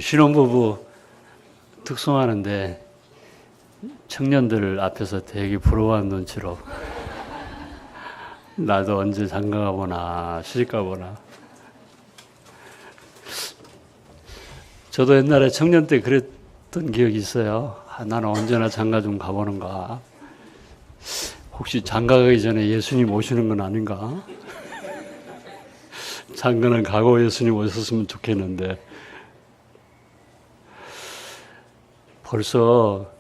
신혼부부 특송하는데 청년들 앞에서 되게 부러워하는 눈치로 나도 언제 장가 보나 시집가 보나. 저도 옛날에 청년 때 그랬던 기억이 있어요. 나는 언제나 장가 좀 가보는가. 혹시 장가 가기 전에 예수님 오시는 건 아닌가? 장가는 가고 예수님 오셨으면 좋겠는데 벌써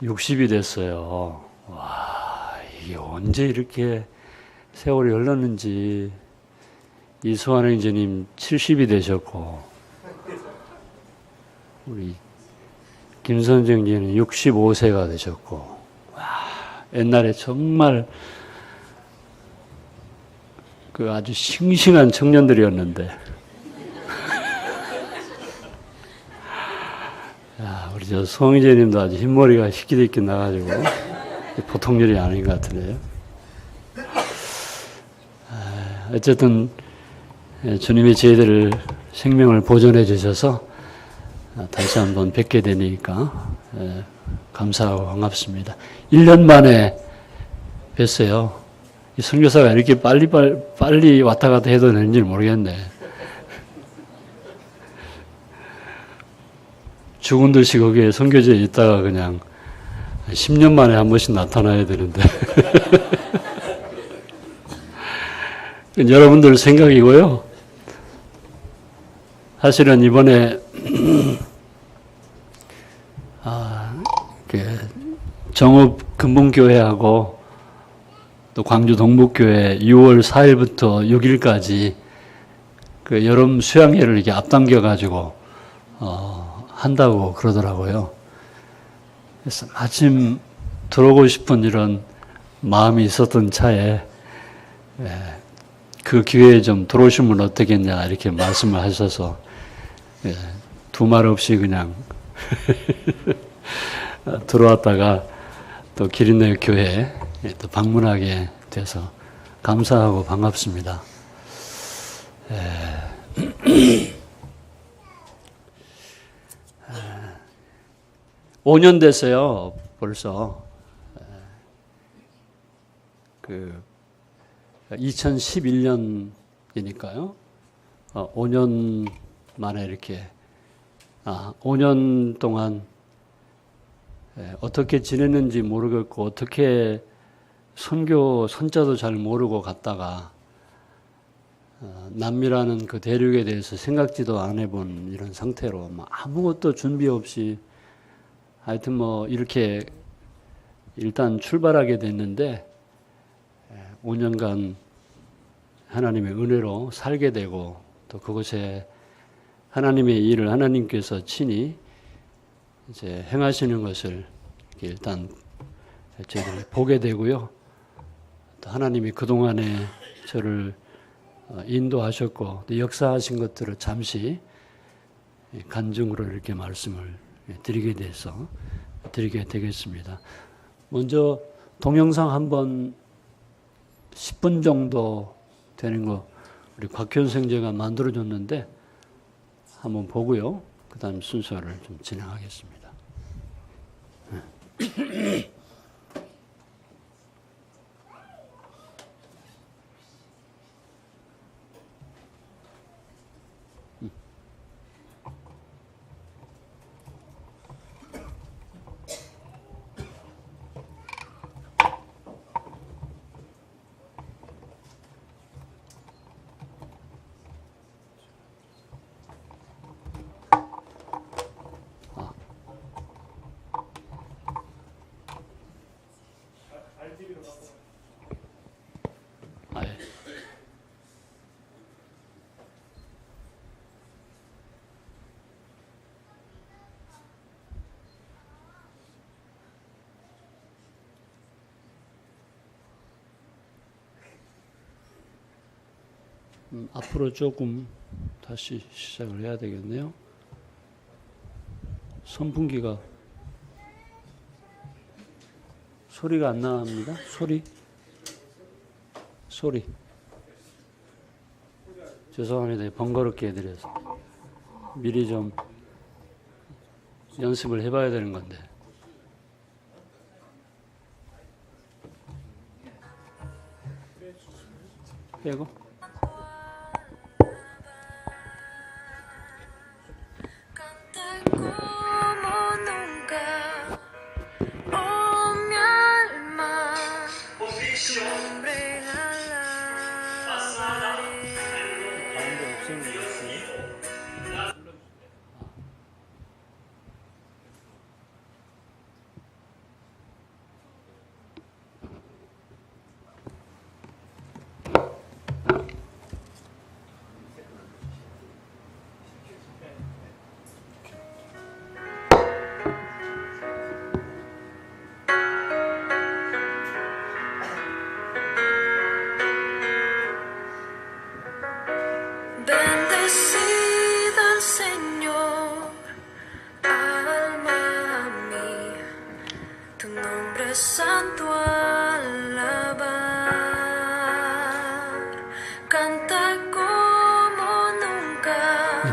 60이 됐어요. 와, 이게 언제 이렇게 세월이 흘렀는지. 이수환 형제님 70이 되셨고 우리 김선정 형제는 65세가 되셨고, 와, 옛날에 정말 그 아주 싱싱한 청년들이었는데 야, 우리 저 송희재님도 아주 흰머리가 희끼디끼 나가지고 보통 일이 아닌 것 같으네요. 어쨌든 주님이 저희들을 생명을 보존해 주셔서 다시 한번 뵙게 되니까 감사하고 반갑습니다. 1년 만에 뵀어요. 이 선교사가 이렇게 빨리 왔다 갔다 해도 되는지 모르겠네. 죽은 듯이 거기에 선교지에 있다가 그냥 10년 만에 한 번씩 나타나야 되는데. 여러분들 생각이고요. 사실은 이번에 정읍 금봉교회하고 또 광주 동북교회 6월 4일부터 6일까지 그 여름 수양회를 이렇게 앞당겨 가지고 한다고 그러더라고요. 그래서 마침 들어오고 싶은 이런 마음이 있었던 차에 그 기회에 좀 들어오시면 어떻겠냐 이렇게 말씀을 하셔서 두말 없이 그냥 들어왔다가 또 기린내 교회에 또 방문하게 돼서 감사하고 반갑습니다. 5년 됐어요, 벌써. 2011년이니까요. 5년 만에 이렇게 5년 동안 어떻게 지냈는지 모르겠고 어떻게 선교 선자도 잘 모르고 갔다가 남미라는 그 대륙에 대해서 생각지도 안 해본 이런 상태로 아무것도 준비 없이 하여튼 이렇게 일단 출발하게 됐는데 5년간 하나님의 은혜로 살게 되고 또 그곳에 하나님의 일을 하나님께서 친히 이제 행하시는 것을 일단 저희들이 보게 되고요. 또 하나님이 그동안에 저를 인도하셨고 또 역사하신 것들을 잠시 간증으로 이렇게 말씀을 드리게 되겠습니다. 먼저 동영상 한번 10분 정도 되는 거 우리 곽현 생제가 만들어줬는데 한번 보고요. 그 다음 순서를 좀 진행하겠습니다. 앞으로 조금 다시 시작을 해야 되겠네요. 선풍기가 소리가 안 나옵니다. 소리. 죄송합니다. 번거롭게 해드려서. 미리 좀 연습을 해봐야 되는 건데. 빼고.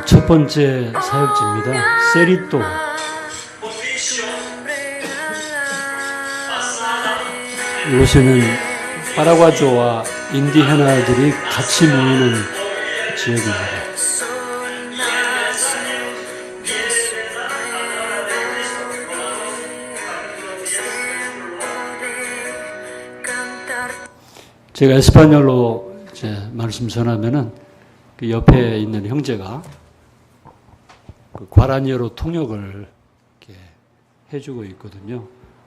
첫 번째 사역지입니다. 세리또. 이곳에는 파라과조와 인디헤나들이 같이 모이는 지역입니다. 제가 에스파뇰로 이제 말씀 전하면은 그 옆에 있는 형제가 그 과라니어로 통역을 이렇게 해주고 있거든요.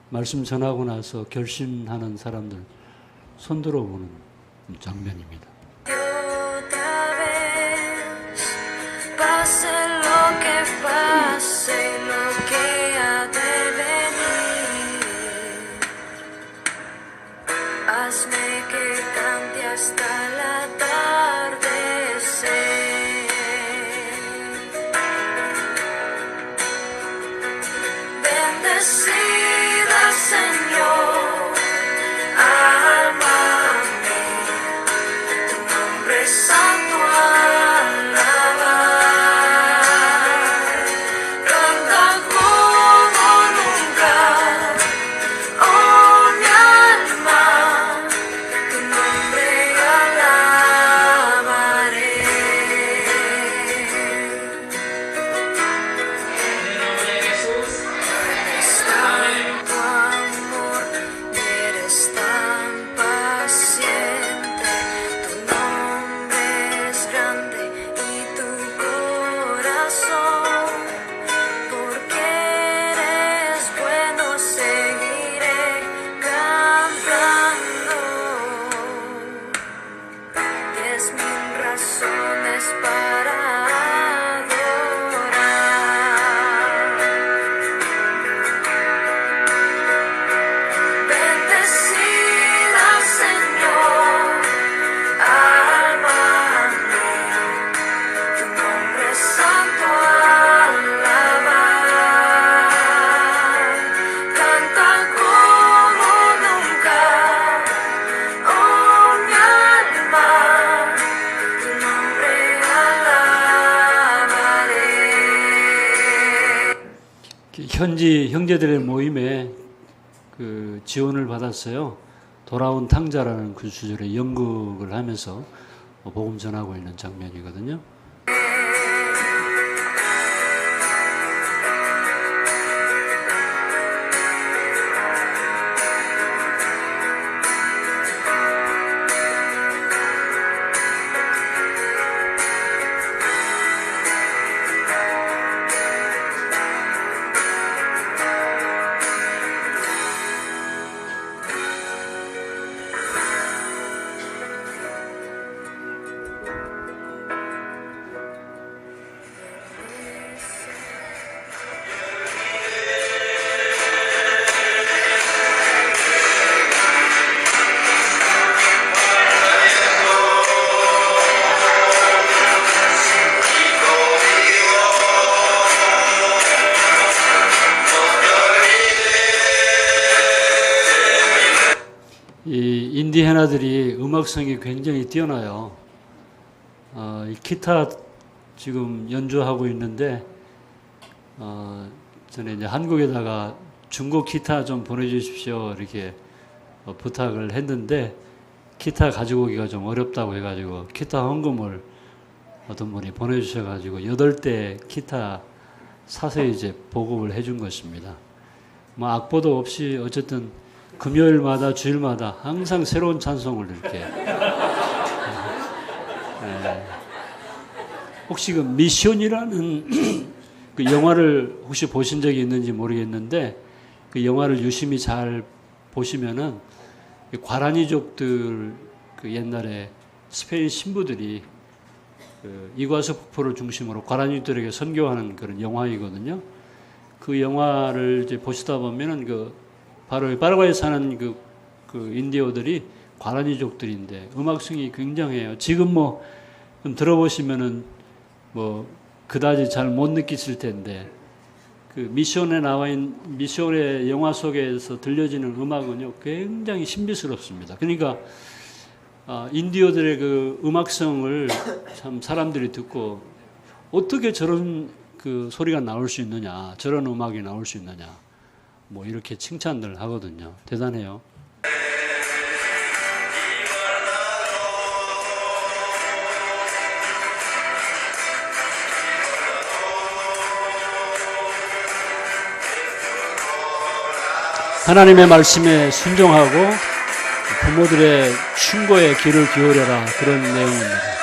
말씀 전하고 나서 결심하는 사람들 손 들어보는 장면입니다. 현지 형제들의 모임에 그 지원을 받았어요. 돌아온 탕자라는 그 주절에 연극을 하면서 복음 전하고 있는 장면이거든요. 이 인디헤나들이 음악성이 굉장히 뛰어나요. 이 기타 지금 연주하고 있는데 전에 이제 한국에다가 중국 기타 좀 보내주십시오 이렇게 부탁을 했는데 기타 가지고 오기가 좀 어렵다고 해가지고 기타 헌금을 어떤 분이 보내주셔가지고 8대 기타 사서 이제 보급을 해준 것입니다. 뭐 악보도 없이 어쨌든 금요일마다 주일마다 항상 새로운 찬송을 이렇게 혹시 그 미션이라는 그 영화를 혹시 보신 적이 있는지 모르겠는데 그 영화를 유심히 잘 보시면은 과라니족들 그 옛날에 스페인 신부들이 그 이과수 폭포를 중심으로 과라니족들에게 선교하는 그런 영화이거든요. 그 영화를 이제 보시다 보면은 그 바로 파라과이에 사는 그 인디오들이 과라니족들인데 음악성이 굉장해요. 지금 뭐 들어보시면은 뭐 그다지 잘 못 느끼실 텐데 그 미션의 영화 속에서 들려지는 음악은요 굉장히 신비스럽습니다. 그러니까 인디오들의 그 음악성을 참 사람들이 듣고 어떻게 저런 그 소리가 나올 수 있느냐, 저런 음악이 나올 수 있느냐, 뭐 이렇게 칭찬들 하거든요. 대단해요. 하나님의 말씀에 순종하고 부모들의 충고에 귀를 기울여라 그런 내용입니다.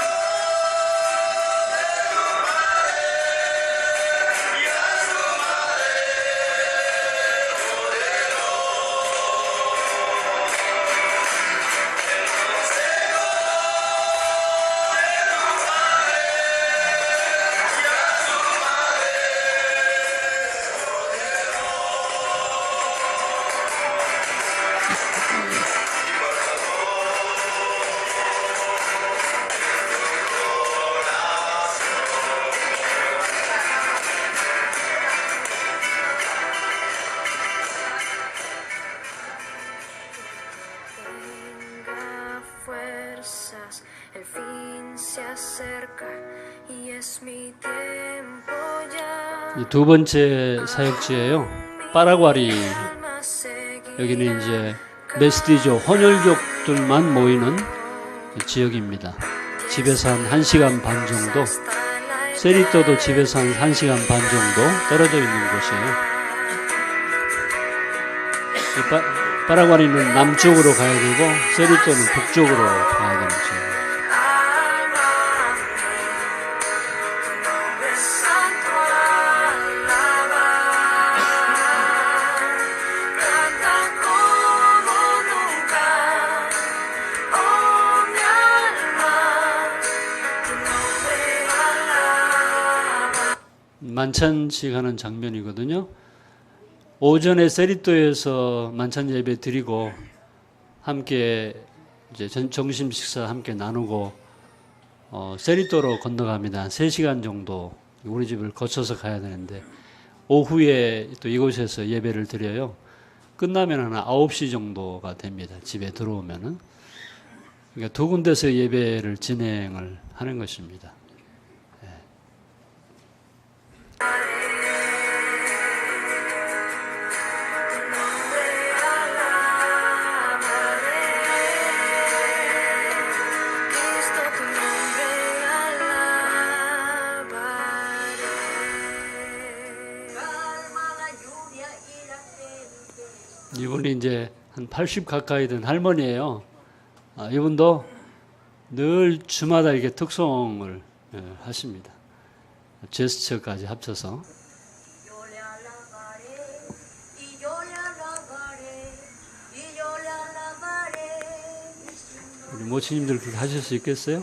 두 번째 사역지예요. 파라과리. 여기는 이제 메스티족 혼혈족들만 모이는 지역입니다. 집에서 한 1시간 반 정도, 세리토도 집에서 한 1시간 반 정도 떨어져 있는 곳이에요. 파라과리는 남쪽으로 가야 되고 세리토는 북쪽으로 가야 되는 지역이에요. 만찬식 하는 장면이거든요. 오전에 세리토에서 만찬 예배 드리고 함께 이제 점심 식사 함께 나누고 세리토로 건너갑니다. 한 3시간 정도 우리 집을 거쳐서 가야 되는데 오후에 또 이곳에서 예배를 드려요. 끝나면 한 9시 정도가 됩니다. 집에 들어오면은. 그러니까 두 군데서 예배를 진행을 하는 것입니다. 이분이 이제 한 80 가까이 된 할머니예요. 이분도 늘 주마다 이렇게 특송을 하십니다. 제스처까지 합쳐서. 우리 모치님들 그렇게 하실 수 있겠어요?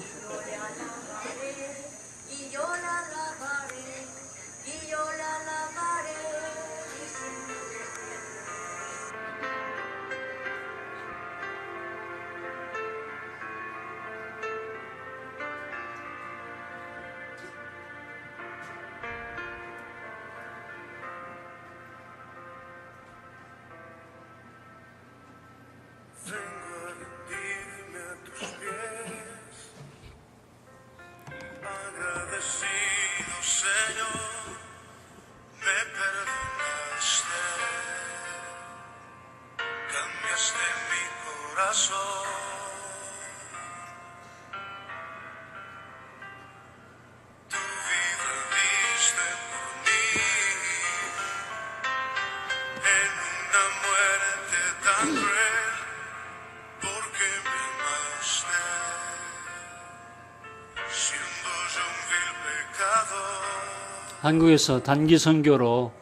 한국에서 단기 선교로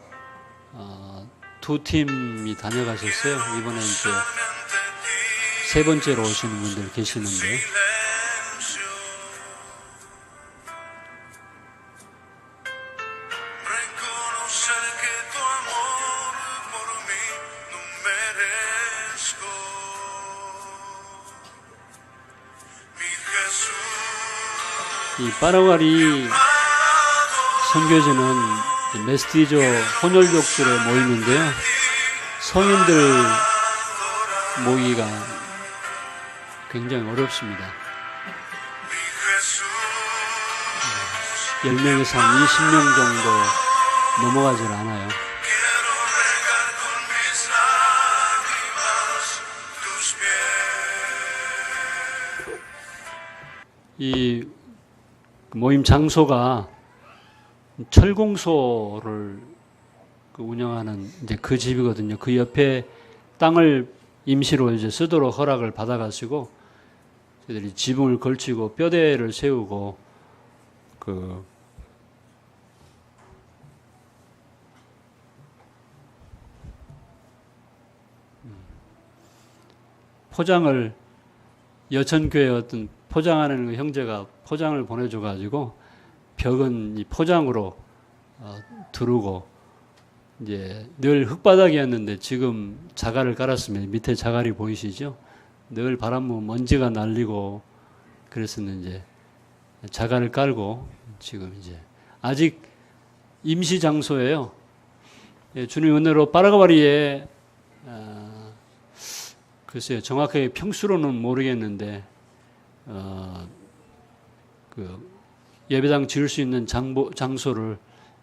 두 팀이 다녀가셨어요. 이번에 이제 세 번째로 오시는 분들 계시는데, 이 파라과리 선교지는 메스티조 혼혈족들의 모임인데요. 성인들 모이기가 굉장히 어렵습니다. 10명에서 한 20명 정도 넘어가질 않아요. 이 모임 장소가 철공소를 운영하는 이제 그 집이거든요. 그 옆에 땅을 임시로 이제 쓰도록 허락을 받아가지고 저희들이 지붕을 걸치고 뼈대를 세우고 포장을 여천교회 어떤 포장하는 그 형제가 포장을 보내줘가지고 벽은 이 포장으로 두르고 이제 늘 흙바닥이었는데 지금 자갈을 깔았습니다. 밑에 자갈이 보이시죠? 늘 바람 부으면 먼지가 날리고 그랬었는데 이제 자갈을 깔고 지금 이제 아직 임시 장소예요. 예, 주님 은혜로 파라과리에 글쎄요 정확하게 평수로는 모르겠는데 예배당 지을 수 있는 장소를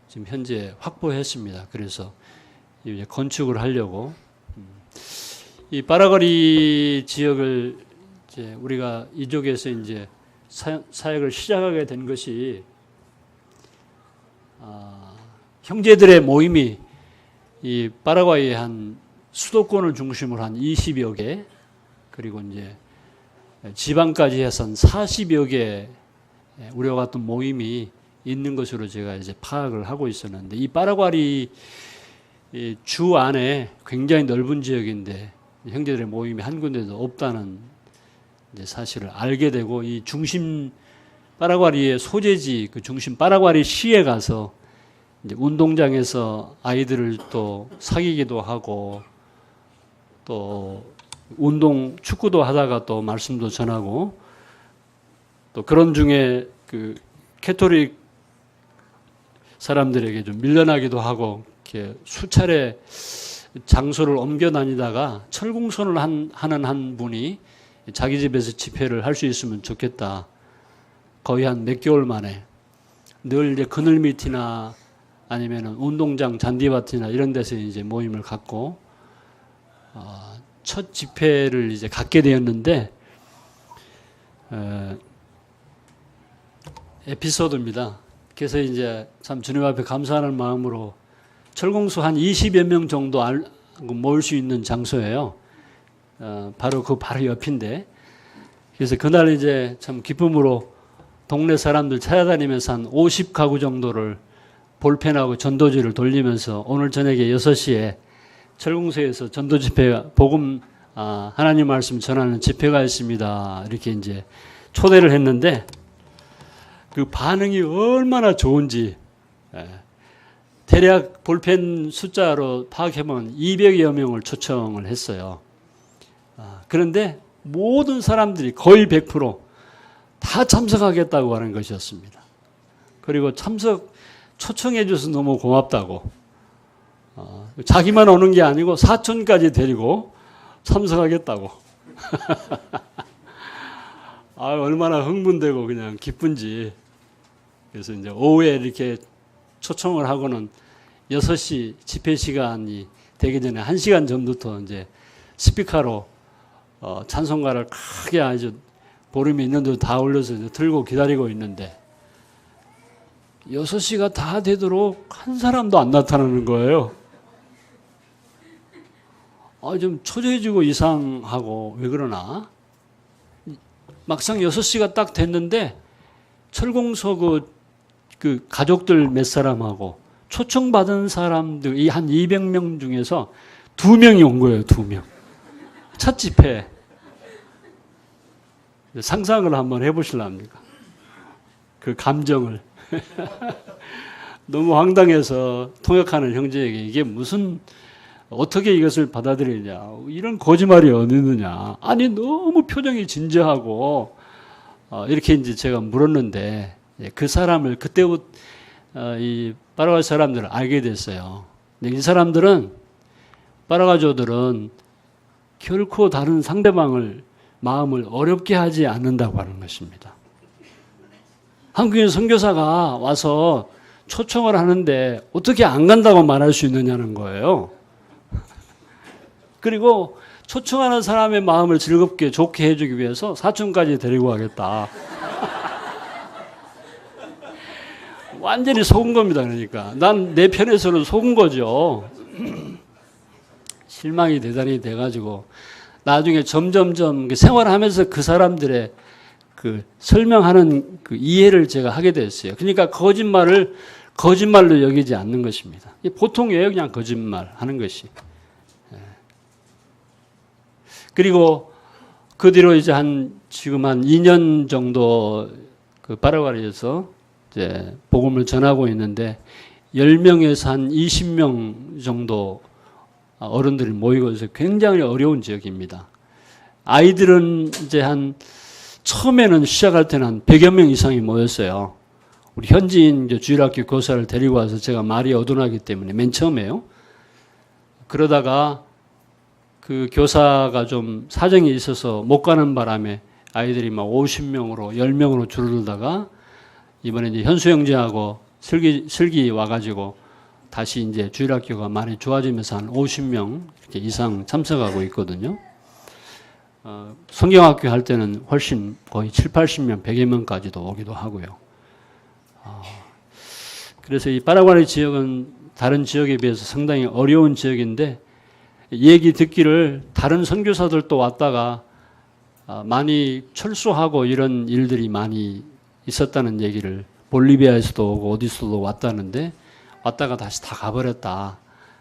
지금 현재 확보했습니다. 그래서 이제 건축을 하려고 이 파라과리 지역을 이제 우리가 이쪽에서 이제 사역을 시작하게 된 것이 형제들의 모임이 이 파라과이의 한 수도권을 중심으로 한 20여 개 그리고 이제 지방까지 해서 한 40여 개 우리와 같은 모임이 있는 것으로 제가 이제 파악을 하고 있었는데 이 파라과리 주 안에 굉장히 넓은 지역인데 형제들의 모임이 한 군데도 없다는 이제 사실을 알게 되고 이 중심 파라과리의 소재지 그 중심 파라과리 시에 가서 이제 운동장에서 아이들을 또 사귀기도 하고 또 운동 축구도 하다가 또 말씀도 전하고 또 그런 중에 그 캐토릭 사람들에게 좀 밀려나기도 하고 이렇게 수차례 장소를 옮겨 다니다가 철공선을 하는 한 분이 자기 집에서 집회를 할 수 있으면 좋겠다. 거의 한 몇 개월 만에 늘 이제 그늘 밑이나 아니면은 운동장 잔디밭이나 이런 데서 이제 모임을 갖고 첫 집회를 이제 갖게 되었는데 에피소드입니다. 그래서 이제 참 주님 앞에 감사하는 마음으로 철공소 한 20여 명 정도 모을 수 있는 장소예요. 바로 그 바로 옆인데 그래서 그날 이제 참 기쁨으로 동네 사람들 찾아다니면서 한 50가구 정도를 볼펜하고 전도지를 돌리면서 오늘 저녁에 6시에 철공소에서 전도 집회 복음 하나님 말씀 전하는 집회가 있습니다. 이렇게 이제 초대를 했는데 그 반응이 얼마나 좋은지 대략 볼펜 숫자로 파악해보면 200여 명을 초청을 했어요. 그런데 모든 사람들이 거의 100% 참석하겠다고 하는 것이었습니다. 그리고 초청해 줘서 너무 고맙다고 자기만 오는 게 아니고 사촌까지 데리고 참석하겠다고 얼마나 흥분되고 그냥 기쁜지. 그래서 이제 오후에 이렇게 초청을 하고는 6시 집회 시간이 되기 전에 1시간 전부터 이제 스피커로 찬송가를 크게 아주 보름이 있는 데도 다 올려서 들고 기다리고 있는데 6시가 다 되도록 한 사람도 안 나타나는 거예요. 좀 초조해지고 이상하고 왜 그러나? 막상 6시가 딱 됐는데 철공소 그 가족들 몇 사람하고 초청받은 사람들 이 한 200명 중에서 2명이 온 거예요. 2명. 첫 집회. 상상을 한번 해보실랍니까? 그 감정을. 너무 황당해서 통역하는 형제에게 이게 무슨 어떻게 이것을 받아들이냐. 이런 거짓말이 어디 있느냐. 아니 너무 표정이 진지하고 이렇게 이제 제가 물었는데 그 사람을 그때부터 이 파라과이 사람들을 알게 됐어요. 근데 이 사람들은 파라과이족들은 결코 다른 상대방을 마음을 어렵게 하지 않는다고 하는 것입니다. 한국인 선교사가 와서 초청을 하는데 어떻게 안 간다고 말할 수 있느냐는 거예요. 그리고 초청하는 사람의 마음을 즐겁게 좋게 해주기 위해서 사촌까지 데리고 가겠다. 완전히 속은 겁니다. 그러니까 난 내 편에서는 속은 거죠. 실망이 대단히 돼가지고 나중에 점점점 생활하면서 그 사람들의 그 설명하는 그 이해를 제가 하게 됐어요. 그러니까 거짓말을 거짓말로 여기지 않는 것입니다. 보통이에요. 그냥 거짓말 하는 것이. 그리고 그 뒤로 이제 지금 한 2년 정도 그 파라과이에서 이제 복음을 전하고 있는데 10명에서 한 20명 정도 어른들이 모이고 있어서 굉장히 어려운 지역입니다. 아이들은 이제 처음에는 시작할 때는 한 100여 명 이상이 모였어요. 우리 현지인 주일학교 교사를 데리고 와서 제가 말이 어둔하기 때문에 맨 처음에요. 그러다가 그 교사가 좀 사정이 있어서 못 가는 바람에 아이들이 막 50명으로 10명으로 줄어들다가 이번에 이제 현수 형제하고 슬기 와가지고 다시 이제 주일학교가 많이 좋아지면서 한 50명 이상 참석하고 있거든요. 성경학교 할 때는 훨씬 거의 7, 80명, 100여 명까지도 오기도 하고요. 그래서 이 파라과이 지역은 다른 지역에 비해서 상당히 어려운 지역인데 얘기 듣기를 다른 선교사들도 왔다가 많이 철수하고 이런 일들이 많이 있었다는 얘기를 볼리비아에서도 오고 어디서도 왔다는데 왔다가 다시 다 가버렸다.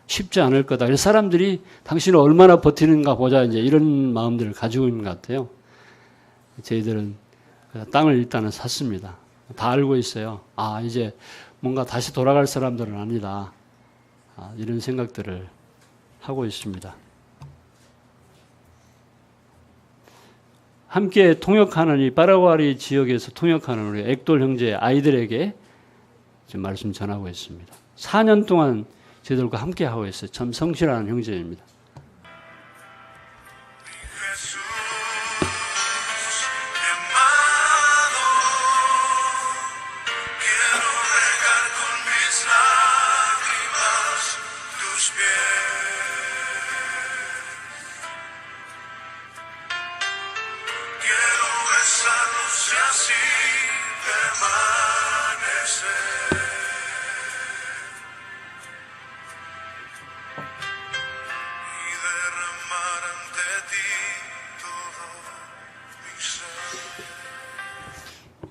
쉽지 않을 거다. 그래서 사람들이 당신은 얼마나 버티는가 보자 이제 이런 마음들을 가지고 있는 것 같아요. 저희들은 땅을 일단은 샀습니다. 다 알고 있어요. 이제 뭔가 다시 돌아갈 사람들은 아니다. 이런 생각들을 하고 있습니다. 함께 통역하는 이 파라과이 지역에서 통역하는 우리 액돌 형제 아이들에게 지금 말씀 전하고 있습니다. 4년 동안 저희들과 함께 하고 있어요. 참 성실한 형제입니다.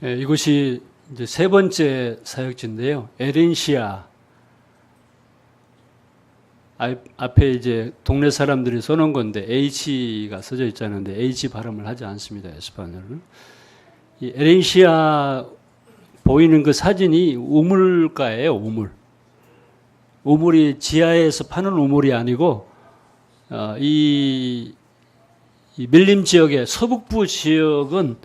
이곳이 이제 세 번째 사역지인데요. 에렌시아. 앞에 이제 동네 사람들이 써놓은 건데 H가 써져 있잖아요. H 발음을 하지 않습니다. 에스파뇰은. 이 에렌시아 보이는 그 사진이 우물가예요. 우물. 우물이 지하에서 파는 우물이 아니고 이 밀림 지역의 서북부 지역은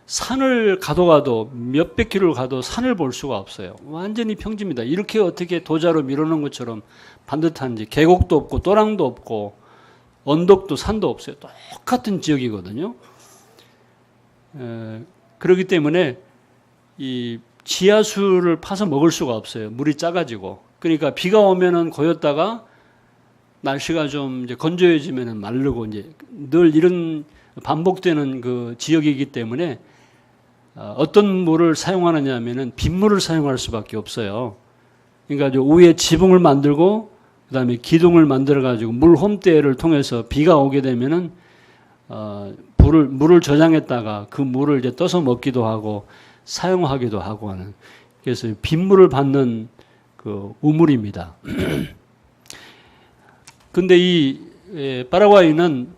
산을 가도 몇백 킬로를 가도 산을 볼 수가 없어요. 완전히 평지입니다. 이렇게 어떻게 도자로 밀어놓은 것처럼 반듯한지 계곡도 없고 또랑도 없고 언덕도 산도 없어요. 똑같은 지역이거든요. 그렇기 때문에 이 지하수를 파서 먹을 수가 없어요. 물이 작아지고. 그러니까 비가 오면은 고였다가 날씨가 좀 이제 건조해지면은 마르고 이제 늘 이런 반복되는 그 지역이기 때문에 어떤 물을 사용하느냐 하면은 빗물을 사용할 수밖에 없어요. 그러니까 위에 지붕을 만들고 그다음에 기둥을 만들어 가지고 물 홈대를 통해서 비가 오게 되면은 물을 저장했다가 그 물을 이제 떠서 먹기도 하고 사용하기도 하고 하는 그래서 빗물을 받는 그 우물입니다. 근데 이 파라과이는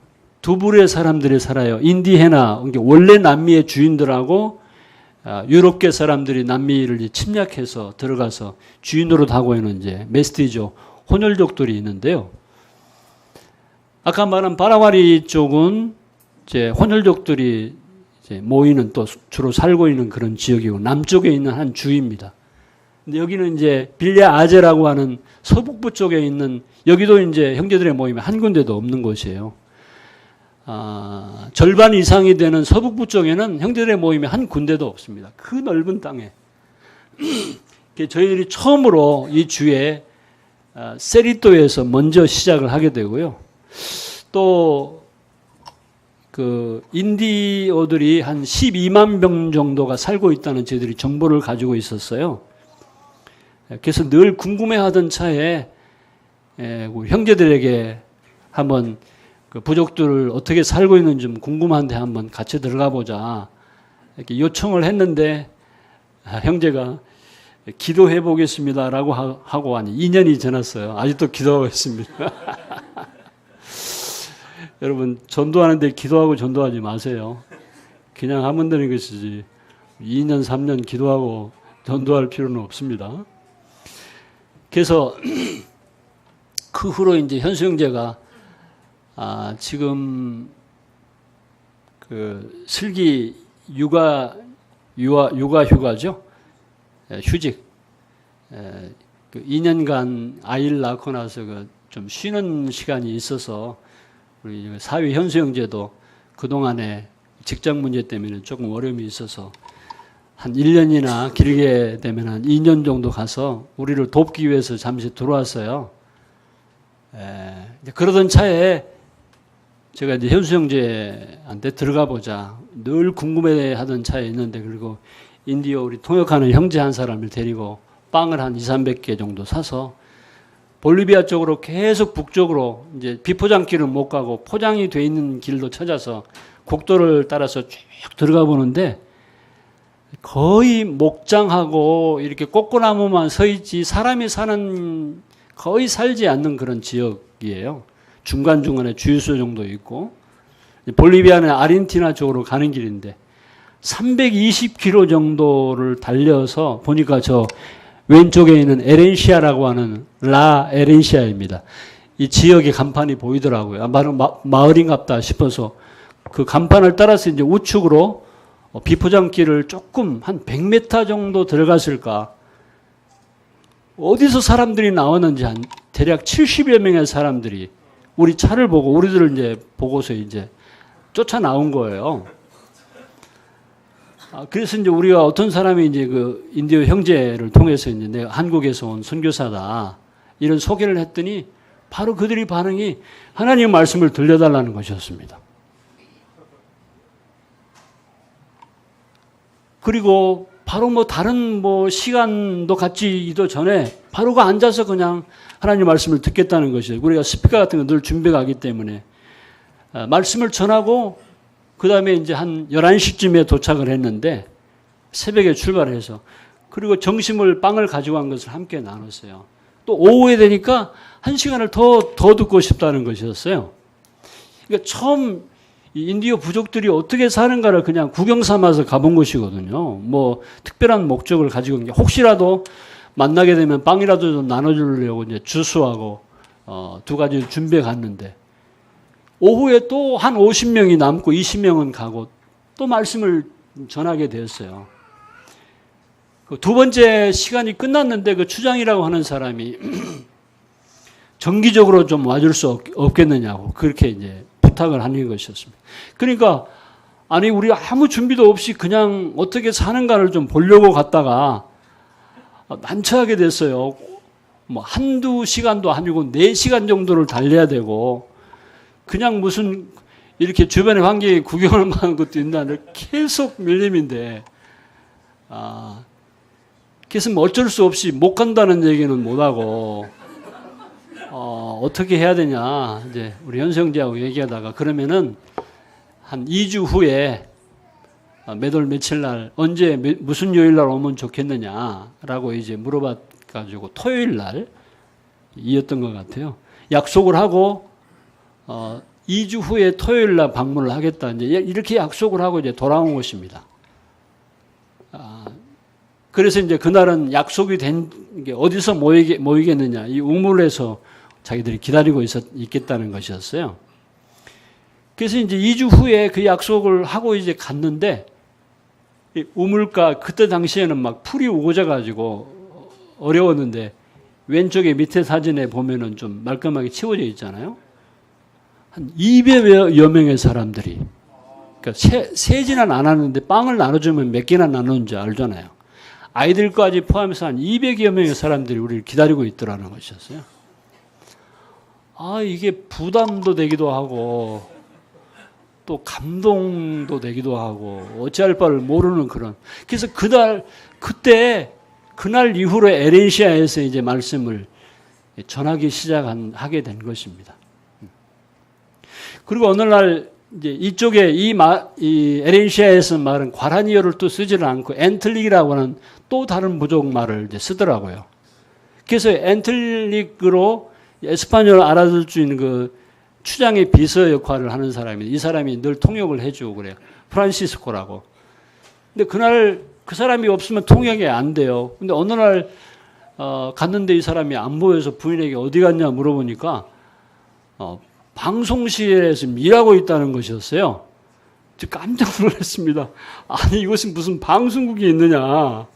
두 부류의 사람들이 살아요. 인디헤나, 원래 남미의 주인들하고 유럽계 사람들이 남미를 침략해서 들어가서 주인으로 하고 있는 이제 메스티조 혼혈족들이 있는데요. 아까 말한 파라과이 쪽은 이제 혼혈족들이 이제 모이는 또 주로 살고 있는 그런 지역이고 남쪽에 있는 한 주입니다. 근데 여기는 이제 빌레 아제라고 하는 서북부 쪽에 있는 여기도 이제 형제들의 모임이 한 군데도 없는 곳이에요. 절반 이상이 되는 서북부 쪽에는 형제들의 모임이 한 군데도 없습니다. 그 넓은 땅에. 저희들이 처음으로 이 주에 세리토에서 먼저 시작을 하게 되고요. 또 그 인디어들이 한 12만 명 정도가 살고 있다는 저희들이 정보를 가지고 있었어요. 그래서 늘 궁금해하던 차에 형제들에게 한번 그 부족들을 어떻게 살고 있는지 좀 궁금한데 한번 같이 들어가 보자 이렇게 요청을 했는데 형제가 기도해 보겠습니다라고 하고 한 2년이 지났어요. 아직도 기도하고 있습니다. 여러분 전도하는데 기도하고 전도하지 마세요. 그냥 하면 되는 것이지 2년 3년 기도하고 전도할 필요는 없습니다. 그래서 그 후로 이제 현수 형제가 지금 그 슬기 육아 휴가죠. 휴직. 그 2년간 아이를 낳고 나서 그 좀 쉬는 시간이 있어서 우리 사위 현수 형제도 그동안에 직장 문제 때문에 조금 어려움이 있어서 한 1년이나 길게 되면 한 2년 정도 가서 우리를 돕기 위해서 잠시 들어왔어요. 그러던 차에 제가 이제 현수 형제한테 들어가 보자. 늘 궁금해 하던 차에 있는데, 그리고 인디어 우리 통역하는 형제 한 사람을 데리고 빵을 한 200~300개 정도 사서 볼리비아 쪽으로 계속 북쪽으로 이제 비포장길은 못 가고 포장이 돼 있는 길도 찾아서 국도를 따라서 쭉 들어가 보는데 거의 목장하고 이렇게 꽃고나무만 서 있지 사람이 사는 거의 살지 않는 그런 지역이에요. 중간중간에 주유소 정도 있고 볼리비아는 아르헨티나 쪽으로 가는 길인데 320km 정도를 달려서 보니까 저 왼쪽에 있는 에렌시아라고 하는 라 에렌시아입니다. 이 지역의 간판이 보이더라고요. 마을인갑다 싶어서 그 간판을 따라서 이제 우측으로 비포장길을 조금 한 100m 정도 들어갔을까. 어디서 사람들이 나왔는지 한 대략 70여 명의 사람들이 우리 차를 보고 우리들을 이제 보고서 이제 쫓아 나온 거예요. 그래서 이제 우리가 어떤 사람이 이제 그 인디어 형제를 통해서 이제 내가 한국에서 온 선교사다 이런 소개를 했더니 바로 그들이 반응이 하나님의 말씀을 들려달라는 것이었습니다. 그리고 바로 뭐 다른 뭐 시간도 갖지도 전에 바로 그 앉아서 그냥 하나님 말씀을 듣겠다는 것이에요. 우리가 스피커 같은 거 늘 준비하기 때문에 말씀을 전하고 그 다음에 이제 한 11시쯤에 도착을 했는데 새벽에 출발해서 그리고 점심을 빵을 가지고 간 것을 함께 나눴어요. 또 오후에 되니까 1시간을 더 듣고 싶다는 것이었어요. 그러니까 처음 인디어 부족들이 어떻게 사는가를 그냥 구경 삼아서 가본 것이거든요. 뭐 특별한 목적을 가지고 혹시라도 만나게 되면 빵이라도 좀 나눠주려고 이제 주스하고 두 가지 준비해 갔는데 오후에 또 한 50명이 남고 20명은 가고 또 말씀을 전하게 되었어요. 두 번째 시간이 끝났는데 그 추장이라고 하는 사람이 정기적으로 좀 와줄 수 없겠느냐고 그렇게 이제 부탁을 하는 것이었습니다. 그러니까 아니 우리 아무 준비도 없이 그냥 어떻게 사는가를 좀 보려고 갔다가 난처하게 됐어요. 뭐 한두 시간도 아니고 4시간 정도를 달려야 되고 그냥 무슨 이렇게 주변의 환경에 구경을 하는 것도 있나를 계속 밀림인데 그래서 뭐 어쩔 수 없이 못 간다는 얘기는 못하고 어떻게 해야 되냐 이제 우리 현수 형제하고 얘기하다가 그러면은 한 2주 후에 몇 월 며칠 날 언제 무슨 요일 날 오면 좋겠느냐라고 이제 물어봐 가지고 토요일 날 이었던 것 같아요. 약속을 하고 2주 후에 토요일 날 방문을 하겠다. 이제 이렇게 약속을 하고 이제 돌아온 것입니다. 그래서 이제 그날은 약속이 된 게 어디서 모이겠느냐. 이 우물에서 자기들이 기다리고 있겠다는 것이었어요. 그래서 이제 2주 후에 그 약속을 하고 이제 갔는데 우물가 그때 당시에는 막 풀이 우거져 가지고 어려웠는데 왼쪽에 밑에 사진에 보면은 좀 말끔하게 치워져 있잖아요. 한 200여 명의 사람들이 그러니까 세지는 않았는데 빵을 나눠주면 몇 개나 나누는지 알잖아요. 아이들까지 포함해서 한 200여 명의 사람들이 우리를 기다리고 있더라는 것이었어요. 이게 부담도 되기도 하고 또 감동도 되기도 하고 어찌할 바를 모르는 그런. 그래서 그날 이후로 에레시아에서 이제 말씀을 전하기 하게 된 것입니다. 그리고 어느 날 이제 이쪽에 이 에레시아에서 말은 과라니어를 또 쓰지를 않고 엔틀릭이라고 하는 또 다른 부족 말을 이제 쓰더라고요. 그래서 엔틀릭으로 에스파뇰을 알아들 수 있는 그 추장의 비서 역할을 하는 사람이 이 사람이 늘 통역을 해주고 그래요. 프란시스코라고. 근데 그날 그 사람이 없으면 통역이 안 돼요. 근데 어느 날 갔는데 이 사람이 안 보여서 부인에게 어디 갔냐 물어보니까 방송실에서 일하고 있다는 것이었어요. 깜짝 놀랐습니다. 아니 이것은 무슨 방송국이 있느냐.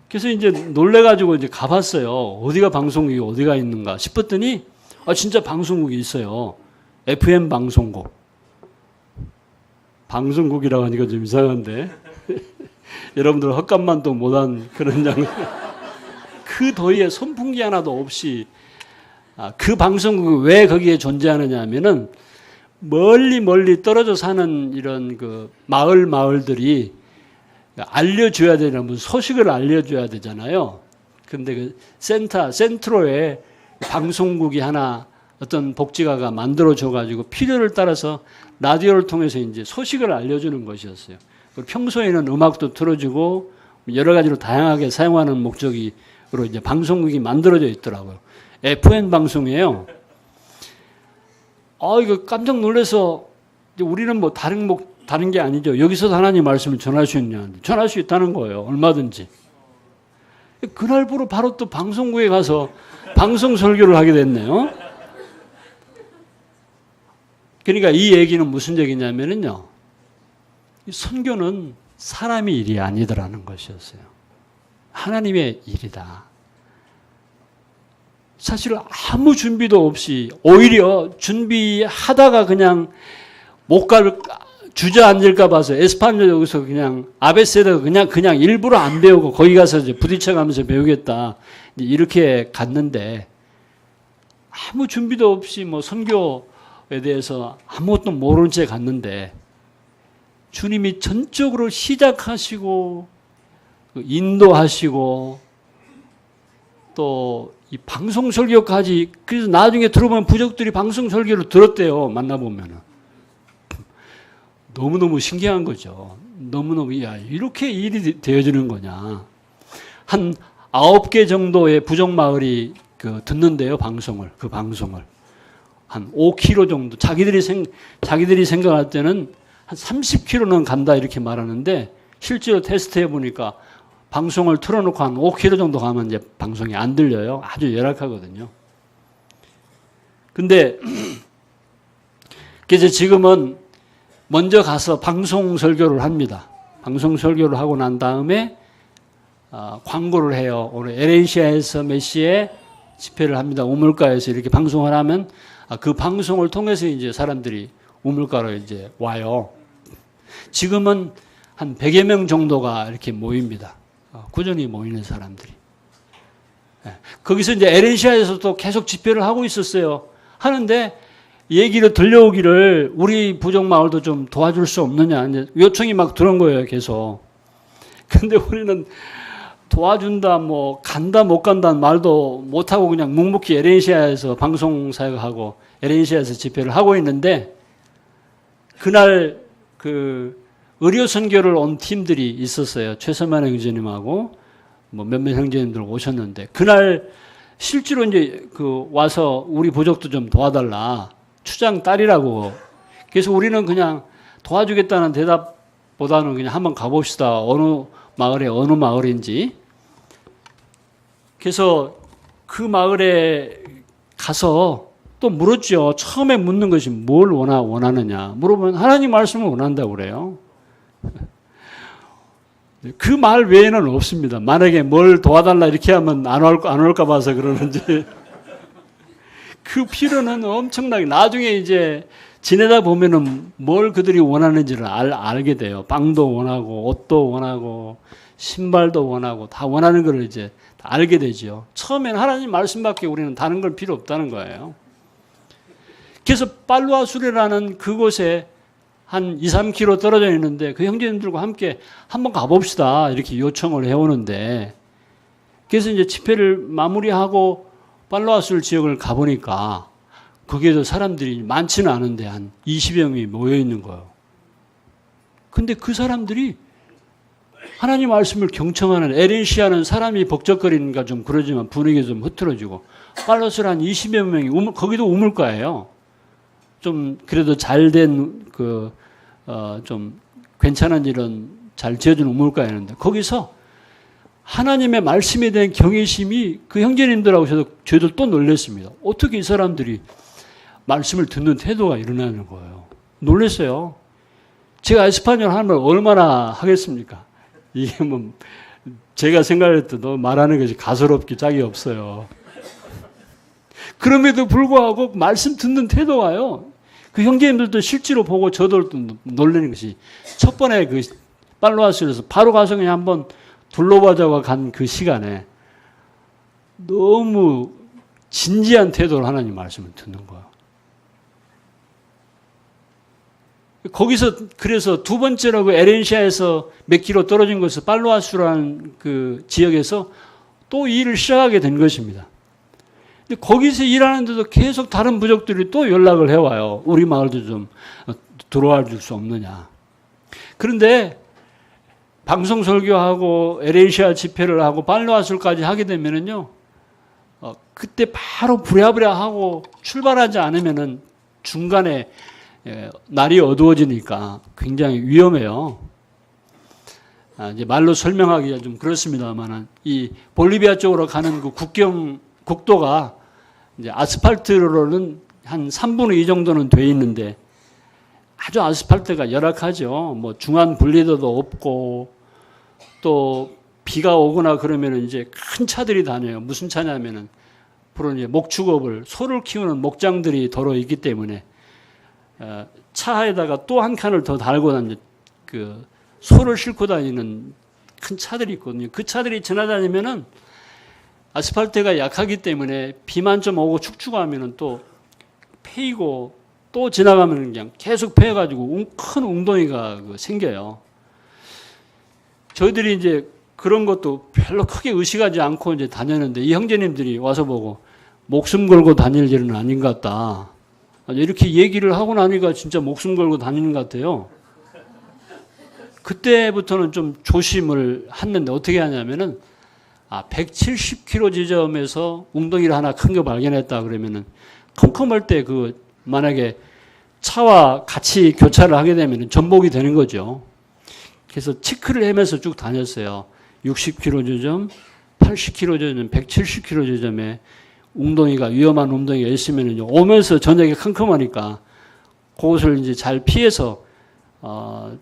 그래서 이제 놀래가지고 이제 가봤어요. 어디가 방송국이 어디가 있는가 싶었더니 진짜 방송국이 있어요. FM 방송국. 방송국이라고 하니까 좀 이상한데 여러분들 헛간만도 못한 그런 장면. 그 더위에 선풍기 하나도 없이 그 방송국이 왜 거기에 존재하느냐 하면은 멀리 떨어져 사는 이런 그 마을들이 알려줘야 되는 소식을 알려줘야 되잖아요. 그런데 그 센트로에 방송국이 하나 어떤 복지가가 만들어줘가지고 필요를 따라서 라디오를 통해서 이제 소식을 알려주는 것이었어요. 평소에는 음악도 틀어주고 여러 가지로 다양하게 사용하는 목적으로 이제 방송국이 만들어져 있더라고요. FM 방송이에요. 이거 깜짝 놀라서 우리는 뭐 다른 게 아니죠. 여기서도 하나님 말씀을 전할 수 있냐? 전할 수 있다는 거예요. 얼마든지. 그날부로 바로 또 방송국에 가서 방송 설교를 하게 됐네요. 그러니까 이 얘기는 무슨 얘기냐면요. 이 선교는 사람의 일이 아니더라는 것이었어요. 하나님의 일이다. 사실 아무 준비도 없이 오히려 준비하다가 그냥 주저앉을까 봐서 에스파뇰 여기서 그냥 아베세다가 그냥 일부러 안 배우고 거기 가서 이제 부딪혀가면서 배우겠다. 이렇게 갔는데 아무 준비도 없이 뭐 선교에 대해서 아무것도 모르는 채 갔는데 주님이 전적으로 시작하시고 인도하시고 또 이 방송 설교까지 그래서 나중에 들어보면 부족들이 방송 설교를 들었대요. 만나보면은. 너무너무 신기한 거죠. 너무너무 이렇게 일이 되어지는 거냐. 한 9개 정도의 부족 마을이 듣는데요. 그 방송을. 한 5km 정도. 자기들이 생각할 때는 한 30km는 간다 이렇게 말하는데 실제로 테스트해 보니까 방송을 틀어놓고 한 5km 정도 가면 이제 방송이 안 들려요. 아주 열악하거든요. 근데 그래서 지금은 먼저 가서 방송 설교를 합니다. 방송 설교를 하고 난 다음에 광고를 해요. 오늘 에레시아에서 몇 시에 집회를 합니다. 우물가에서 이렇게 방송을 하면 그 방송을 통해서 이제 사람들이 우물가로 이제 와요. 지금은 한 100여 명 정도가 이렇게 모입니다. 꾸준히 모이는 사람들이. 거기서 이제 에레시아에서 또 계속 집회를 하고 있었어요. 하는데 얘기를 들려오기를 우리 부족 마을도 좀 도와줄 수 없느냐. 이제 요청이 막 들어온 거예요, 계속. 근데 우리는 도와준다, 뭐, 간다, 못 간다는 말도 못하고 그냥 묵묵히 에레시아에서 방송 사역하고 에레시아에서 집회를 하고 있는데 그날 의료 선교를 온 팀들이 있었어요. 최선만 형제님하고 뭐 몇몇 형제님들 오셨는데 그날 실제로 이제 그 와서 우리 부족도 좀 도와달라. 추장 딸이라고. 그래서 우리는 그냥 도와주겠다는 대답보다는 그냥 한번 가봅시다. 어느 마을인지. 그래서 그 마을에 가서 또 물었죠. 처음에 묻는 것이 뭘 원하느냐. 물어보면 하나님 말씀을 원한다고 그래요. 그 말 외에는 없습니다. 만약에 뭘 도와달라 이렇게 하면 안 올까 봐서 그러는지. 그 필요는 엄청나게 나중에 이제 지내다 보면은 뭘 그들이 원하는지를 알게 돼요. 빵도 원하고 옷도 원하고 신발도 원하고 다 원하는 걸 이제 다 알게 되죠. 처음에는 하나님 말씀밖에 우리는 다른 걸 필요 없다는 거예요. 그래서 빨루아수레라는 그곳에 한 2, 3km 떨어져 있는데 그 형제님들과 함께 한번 가봅시다. 이렇게 요청을 해오는데 그래서 이제 집회를 마무리하고 빨루아술 지역을 가보니까 거기에도 사람들이 많지는 않은데 한 20여 명이 모여 있는 거예요. 근데 그 사람들이 하나님 말씀을 경청하는 에렌시아는 사람이 벅적거리니까 좀 그러지만 분위기가 좀 흐트러지고 빨루아술 한 20여 명이 거기도 우물가예요. 좀 그래도 잘된 좀 괜찮은 이런 잘 지어진 우물가였는데 거기서 하나님의 말씀에 대한 경외심이 그 형제님들하고 저희들 또 놀랐습니다. 어떻게 이 사람들이 말씀을 듣는 태도가 일어나는 거예요. 놀랐어요. 제가 에스파뇰 하는 말 얼마나 하겠습니까? 이게 뭐 제가 생각할 때도 말하는 것이 가소롭기 짝이 없어요. 그럼에도 불구하고 말씀 듣는 태도가요. 그 형제님들도 실제로 보고 저도 놀라는 것이 첫 번에 그 빨루아수에서 바로 가서 그냥 한번 둘러보자고 간 그 시간에 너무 진지한 태도로 하나님 말씀을 듣는 거예요. 거기서 그래서 두 번째로 그 에렌시아에서 몇 킬로 떨어진 곳에서 빨루아수라는 그 지역에서 또 일을 시작하게 된 것입니다. 근데 거기서 일하는데도 계속 다른 부족들이 또 연락을 해와요. 우리 마을도 좀 들어와 줄 수 없느냐. 그런데 방송 설교하고 에렌시아 집회를 하고 빨루아술까지 하게 되면은요, 그때 바로 부랴부랴 하고 출발하지 않으면은 중간에 날이 어두워지니까 굉장히 위험해요. 이제 말로 설명하기가 좀 그렇습니다만은 이 볼리비아 쪽으로 가는 그 국도가 이제 아스팔트로는 한 3분의 2 정도는 돼 있는데 아주 아스팔트가 열악하죠. 뭐 중앙 분리도도 없고 또 비가 오거나 그러면 이제 큰 차들이 다녀요. 무슨 차냐면은 앞으로 이제 목축업을 소를 키우는 목장들이 도로 있기 때문에 차에다가 또 한 칸을 더 달고 다니는 그 소를 싣고 다니는 큰 차들이 있거든요. 그 차들이 지나다니면은 아스팔트가 약하기 때문에 비만 좀 오고 축축하면은 또 패이고 또 지나가면 그냥 계속 패여가지고 큰 웅덩이가 생겨요. 저희들이 이제 그런 것도 별로 크게 의식하지 않고 이제 다녔는데 이 형제님들이 와서 보고 목숨 걸고 다닐 일은 아닌 것 같다. 이렇게 얘기를 하고 나니까 진짜 목숨 걸고 다니는 것 같아요. 그때부터는 좀 조심을 했는데 어떻게 하냐면은 170km 지점에서 웅덩이를 하나 큰 거 발견했다 그러면은 컴컴할 때 만약에 차와 같이 교차를 하게 되면 전복이 되는 거죠. 그래서 체크를 하면서 쭉 다녔어요. 60km 지점, 80km 지점, 170km 지점에 웅덩이가 위험한 웅덩이가 있으면 오면서 저녁에 컴컴하니까 그것을 이제 잘 피해서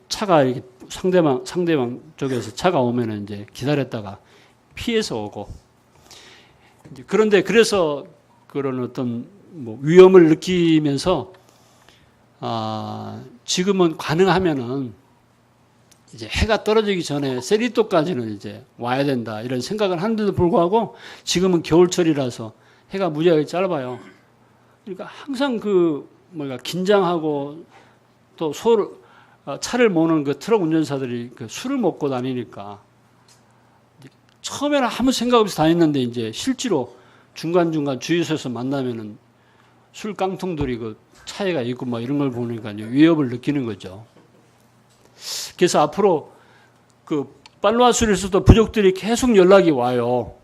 차가 이렇게 상대방 쪽에서 차가 오면은 이제 기다렸다가 피해서 오고 그런데 그래서 그런 어떤 위험을 느끼면서 지금은 가능하면은 이제 해가 떨어지기 전에 세리도까지는 이제 와야 된다 이런 생각을 하는데도 불구하고 지금은 겨울철이라서 해가 무지하게 짧아요. 그러니까 항상 긴장하고 또 차를 모는 그 트럭 운전사들이 술을 먹고 다니니까 처음에는 아무 생각 없이 다녔는데 이제 실제로 중간중간 주유소에서 만나면은 술 깡통들이 차에가 있고 이런 걸 보니까 위협을 느끼는 거죠. 그래서 앞으로 그 팔로아수에서도 부족들이 계속 연락이 와요.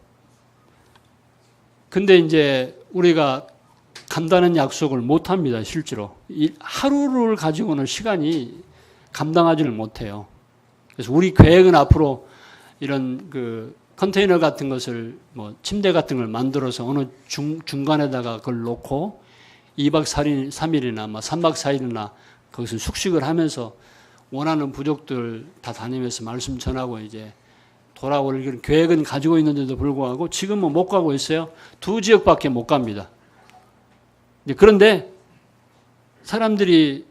근데 이제 우리가 간다는 약속을 못 합니다, 실제로. 하루를 가지고는 시간이 감당하지를 못해요. 그래서 우리 계획은 앞으로 이런 그 컨테이너 같은 것을 뭐 침대 같은 걸 만들어서 어느 중간에다가 그걸 놓고 2박 3일이나 뭐 3박 4일이나 거기서 숙식을 하면서 원하는 부족들 다 다니면서 말씀 전하고 이제 돌아올 그런 계획은 가지고 있는데도 불구하고 지금은 못 가고 있어요. 2지역밖에 못 갑니다. 그런데 사람들이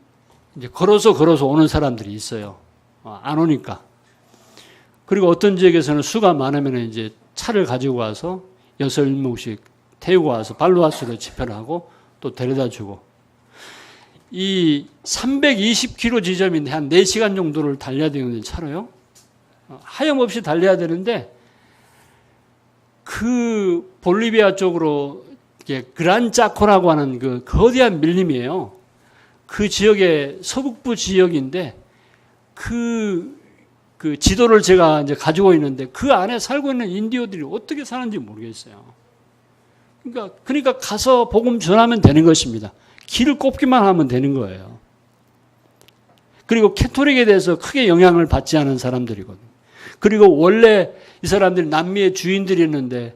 이제 걸어서 오는 사람들이 있어요. 안 오니까. 그리고 어떤 지역에서는 수가 많으면 이제 차를 가지고 와서 6, 7명씩 태우고 와서 팔로아수로 집회를 하고 또 데려다 주고. 이 320km 지점인데 한 4시간 정도를 달려야 되는데 차로요. 하염없이 달려야 되는데 그 볼리비아 쪽으로 그란짜코라고 하는 그 거대한 밀림이에요. 그 지역의 서북부 지역인데 그 지도를 제가 이제 가지고 있는데 그 안에 살고 있는 인디오들이 어떻게 사는지 모르겠어요. 그러니까 가서 복음 전하면 되는 것입니다. 길을 꼽기만 하면 되는 거예요. 그리고 캐토릭에 대해서 크게 영향을 받지 않은 사람들이거든요. 그리고 원래 이 사람들이 남미의 주인들이었는데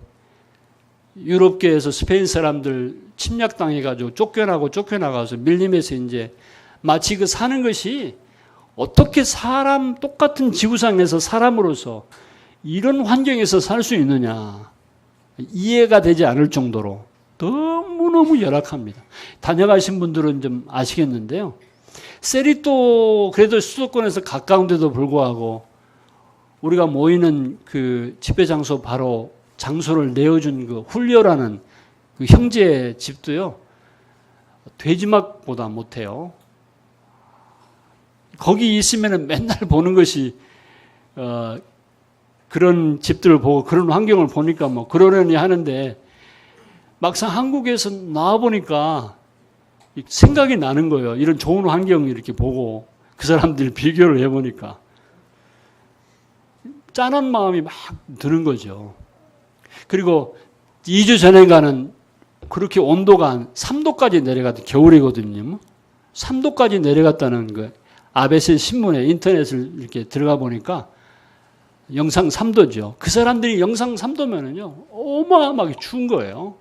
유럽계에서 스페인 사람들 침략당해가지고 쫓겨나가서 밀림에서 이제 마치 그 사는 것이 어떻게 사람 똑같은 지구상에서 사람으로서 이런 환경에서 살 수 있느냐 이해가 되지 않을 정도로 너무너무 열악합니다. 다녀가신 분들은 좀 아시겠는데요. 세리또 그래도 수도권에서 가까운데도 불구하고 우리가 모이는 그 집회 장소 바로 장소를 내어준 그 훌리오라는 그 형제 집도요. 돼지막보다 못해요. 거기 있으면 맨날 보는 것이 그런 집들을 보고 그런 환경을 보니까 뭐 그러려니 하는데 막상 한국에서 나와보니까 생각이 나는 거예요. 이런 좋은 환경을 이렇게 보고 그 사람들 비교를 해보니까 짠한 마음이 막 드는 거죠. 그리고 2주 전인가는 그렇게 온도가 한 3도까지 내려갔다. 겨울이거든요. 3도까지 내려갔다는 거. 아베세 신문에 인터넷을 이렇게 들어가 보니까 영상 3도죠. 그 사람들이 영상 3도면은요, 어마어마하게 추운 거예요.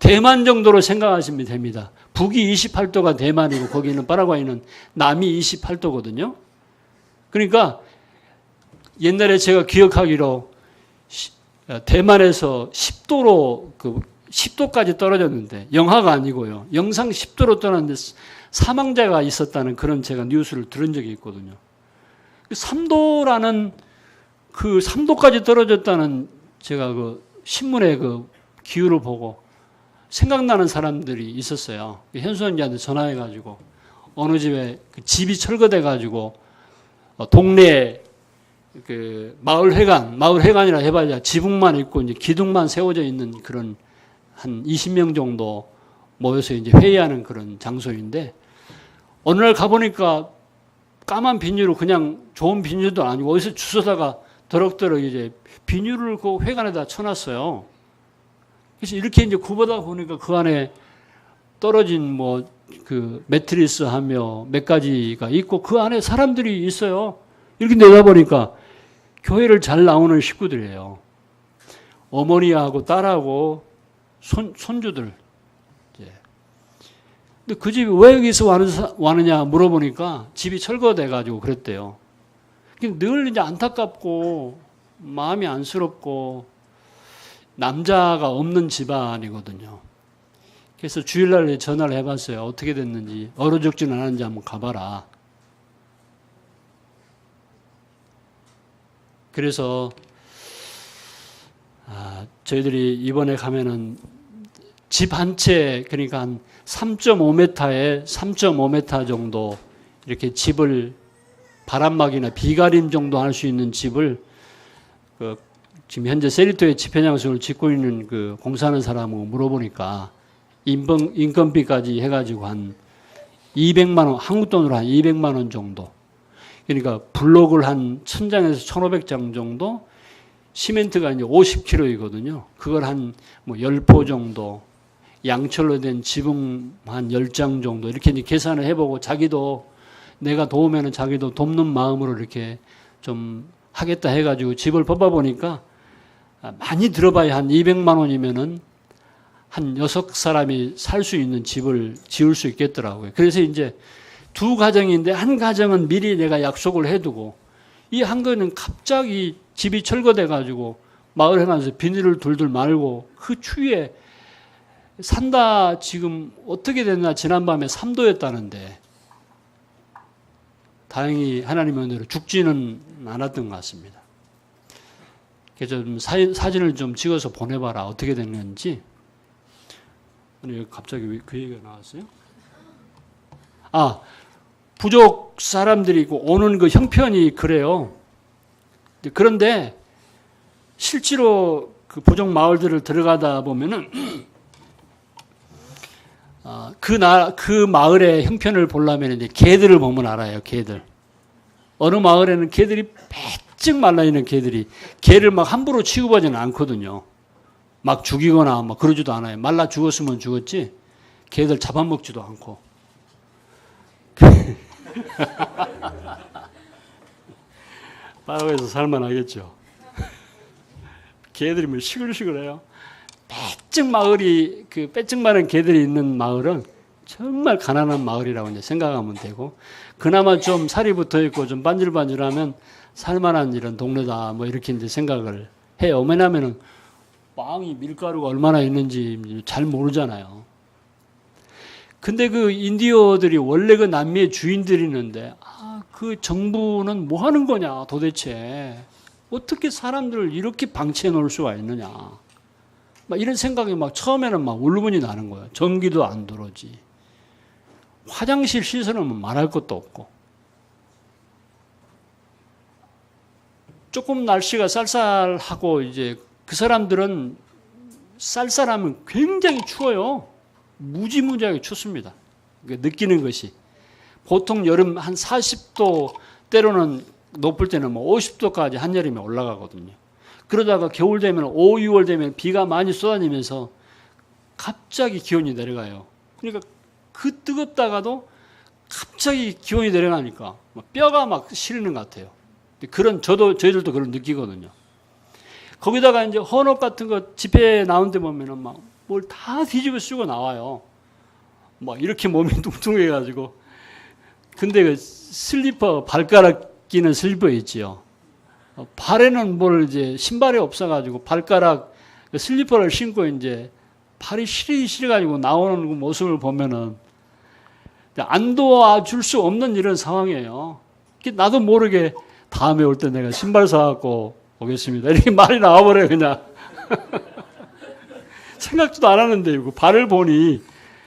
대만 정도로 생각하시면 됩니다. 북이 28도가 대만이고 거기는 파라과이는 남이 28도거든요. 그러니까 옛날에 제가 기억하기로 대만에서 10도로 10도까지 떨어졌는데 영하가 아니고요. 영상 10도로 떨어졌는데 사망자가 있었다는 그런 제가 뉴스를 들은 적이 있거든요. 3도라는 그 3도까지 떨어졌다는 제가 그 신문의 그 기후를 보고 생각나는 사람들이 있었어요. 현수원기한테 전화해가지고 어느 집에 그 집이 철거돼가지고 동네 그 마을회관이라 해봐야 지붕만 있고 이제 기둥만 세워져 있는 그런 한 20명 정도 모여서 이제 회의하는 그런 장소인데 어느 날 가보니까 까만 비닐로 그냥 좋은 비닐도 아니고 어디서 주워다가 더럭더럭 이제 비닐을 그 회관에다 쳐놨어요. 그래서 이렇게 이제 굽어다 보니까 그 안에 떨어진 뭐 그 매트리스 하며 몇 가지가 있고 그 안에 사람들이 있어요. 이렇게 내다보니까 교회를 잘 나오는 식구들이에요. 어머니하고 딸하고 손주들. 근데 그 집이 왜 여기서 왔느냐 물어보니까 집이 철거돼가지고 그랬대요. 늘 이제 안타깝고 마음이 안쓰럽고 남자가 없는 집안이거든요. 그래서 주일날 전화를 해봤어요. 어떻게 됐는지 얼어 죽지는 않았는지 한번 가봐라. 그래서 저희들이 이번에 가면은 집 한 채 그러니까 한 3.5m에 3.5m 정도 이렇게 집을 바람막이나 비가림 정도 할 수 있는 집을 지금 현재 세리토에 집회 장소를 짓고 있는 그 공사하는 사람하고 물어보니까 인건비까지 해가지고 한 200만 원, 한국 돈으로 한 200만 원 정도. 그러니까 블록을 한 1000장에서 1500장 정도, 시멘트가 이제 50kg이거든요. 그걸 한 뭐 10포 정도, 양철로 된 지붕 한 10장 정도 이렇게 이제 계산을 해보고, 자기도 내가 도우면은 자기도 돕는 마음으로 이렇게 좀 하겠다 해가지고 집을 뽑아보니까 많이 들어봐야 한 200만 원이면은 한 6사람이 살 수 있는 집을 지을 수 있겠더라고요. 그래서 이제 두 가정인데, 한 가정은 미리 내가 약속을 해두고, 이 한 거는 갑자기 집이 철거돼가지고 마을 행하면서 비닐을 둘둘 말고, 그 추위에 산다 지금 어떻게 됐나, 지난밤에 3도였다는데 다행히 하나님의 은혜로 죽지는 않았던 것 같습니다. 그래서 좀 사진을 좀 찍어서 보내봐라, 어떻게 됐는지. 아니, 갑자기 왜 그 얘기가 나왔어요? 부족 사람들이 오는 그 형편이 그래요. 그런데 실제로 그 부족 마을들을 들어가다 보면은 그 마을의 형편을 보려면 이제 개들을 보면 알아요. 개들. 어느 마을에는 개들이 빼쩍 말라있는 개들이, 개를 막 함부로 취급하지는 않거든요. 막 죽이거나 막 그러지도 않아요. 말라 죽었으면 죽었지 개들 잡아먹지도 않고. 바다에서 살만하겠죠. 개들이 뭐 시글시글해요. 빼쩍 마을이, 그 빼쩍 마른 개들이 있는 마을은 정말 가난한 마을이라고 이제 생각하면 되고, 그나마 좀 살이 붙어 있고 좀 반질반질하면 살만한 이런 동네다, 뭐 이렇게 이제 생각을 해요. 왜냐면은 빵이, 밀가루가 얼마나 있는지 잘 모르잖아요. 근데 그 인디어들이 원래 그 남미의 주인들이 있는데, 그 정부는 뭐 하는 거냐 도대체. 어떻게 사람들을 이렇게 방치해 놓을 수가 있느냐. 막 이런 생각이 막 처음에는 막 울분이 나는 거예요. 전기도 안 들어오지. 화장실 시설은 말할 것도 없고. 조금 날씨가 쌀쌀하고, 이제 그 사람들은 쌀쌀하면 굉장히 추워요. 무지무지하게 춥습니다. 느끼는 것이. 보통 여름 한 40도, 때로는 높을 때는 뭐 50도까지 한여름에 올라가거든요. 그러다가 겨울 되면 5, 6월 되면 비가 많이 쏟아지면서 갑자기 기온이 내려가요. 그러니까 그 뜨겁다가도 갑자기 기온이 내려가니까 뼈가 막 시리는 것 같아요. 그런, 저희들도 그런 느끼거든요. 거기다가 이제 헌옷 같은 거 집회에 나온 데 보면은 막 뭘 다 뒤집어 쓰고 나와요. 막 이렇게 몸이 뚱뚱해가지고. 근데 그 슬리퍼, 발가락 끼는 슬리퍼 있지요. 발에는 뭘 이제 신발이 없어가지고 발가락 슬리퍼를 신고 이제 발이 시리시리가지고 나오는 그 모습을 보면은 안 도와줄 수 없는 이런 상황이에요. 나도 모르게 다음에 올 때 내가 신발 사갖고 오겠습니다. 이렇게 말이 나와버려요, 그냥. 생각도 안 하는데, 발을 보니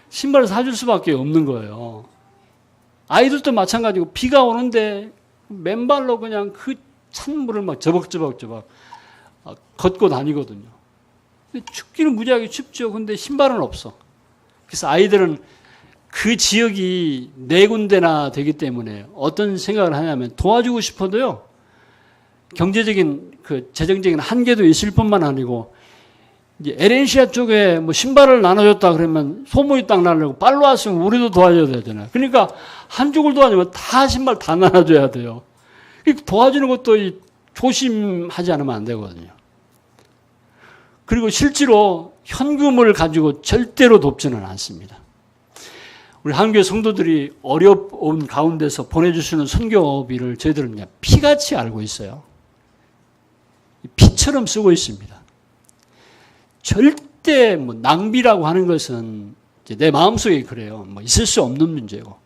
신발을 사줄 수밖에 없는 거예요. 아이들도 마찬가지고 비가 오는데 맨발로 그냥 그 찬물을 막 저벅저벅 걷고 다니거든요. 춥기는 무지하게 춥죠. 근데 신발은 없어. 그래서 아이들은 그 지역이 네 군데나 되기 때문에 어떤 생각을 하냐면, 도와주고 싶어도요, 경제적인 그 재정적인 한계도 있을 뿐만 아니고, 이제 LN시아 쪽에 뭐 신발을 나눠줬다 그러면 소문이 딱 나려고 빨로 왔으면 우리도 도와줘야 되잖아요. 그러니까 한쪽을 도와주면 다 신발 다 나눠줘야 돼요. 도와주는 것도 조심하지 않으면 안 되거든요. 그리고 실제로 현금을 가지고 절대로 돕지는 않습니다. 우리 한국의 성도들이 어려운 가운데서 보내주시는 선교비를 저희들은 그냥 피같이 알고 있어요. 피처럼 쓰고 있습니다. 절대 뭐 낭비라고 하는 것은 이제 내 마음속에 그래요. 뭐 있을 수 없는 문제고,